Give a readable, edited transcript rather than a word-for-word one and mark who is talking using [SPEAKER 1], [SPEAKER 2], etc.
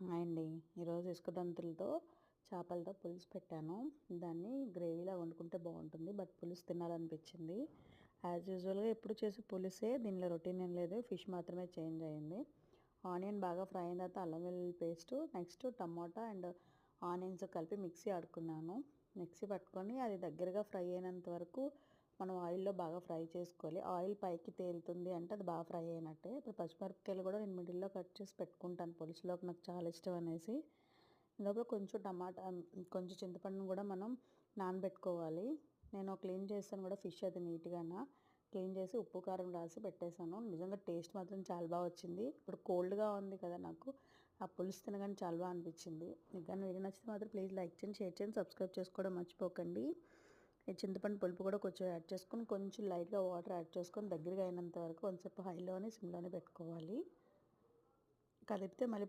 [SPEAKER 1] Hi అండి. ఈరోజు ఇసుక దంతులతో చేపలతో పులుసు పెట్టాను. దాన్ని గ్రేవీలా వండుకుంటే బాగుంటుంది, బట్ పులుసు తినాలనిపించింది. యాజ్ యూజువల్గా ఎప్పుడు చేసే పులుసే, దీనిలో రొటీన్ ఏం లేదు, ఫిష్ మాత్రమే చేంజ్ అయ్యింది. ఆనియన్ బాగా ఫ్రై అయిన తర్వాత అల్లం వెల్లుల్లి paste, next tomato and onions కలిపి మిక్సీ ఆడుకున్నాను. మిక్సీ పట్టుకొని అది దగ్గరగా ఫ్రై అయినంత వరకు మనం ఆయిల్లో బాగా ఫ్రై చేసుకోవాలి. ఆయిల్ పైకి తేలుతుంది అంటే అది బాగా ఫ్రై అయినట్టే. ఇప్పుడు పచ్చిమిరపకాయలు కూడా నేను మిడిల్లో కట్ చేసి పెట్టుకుంటాను, పులుసులోకి నాకు చాలా ఇష్టం అనేసి. లోపల కొంచెం టమాటా, కొంచెం చింతపండును కూడా మనం నానబెట్టుకోవాలి. నేను క్లీన్ చేస్తాను కూడా ఫిష్, అది నీట్గా క్లీన్ చేసి ఉప్పు కారం రాసి పెట్టేశాను. నిజంగా టేస్ట్ మాత్రం చాలా బాగా వచ్చింది. ఇప్పుడు కోల్డ్గా ఉంది కదా, నాకు ఆ పులుసు తినగానే చాలా బాగా అనిపించింది. ఇంకా వీడియో నచ్చితే మాత్రం ప్లీజ్ లైక్ చేయండి, షేర్ చేయండి, సబ్స్క్రైబ్ చేసుకోవడం మర్చిపోకండి. ఈ చింతపండు పులుపు కూడా కొంచెం యాడ్ చేసుకొని, కొంచెం లైట్గా వాటర్ యాడ్ చేసుకొని దగ్గరగా అయినంత వరకు కొంచెంసేపు హైలోనే సిమ్లోనే పెట్టుకోవాలి. కలిపితే మళ్ళీ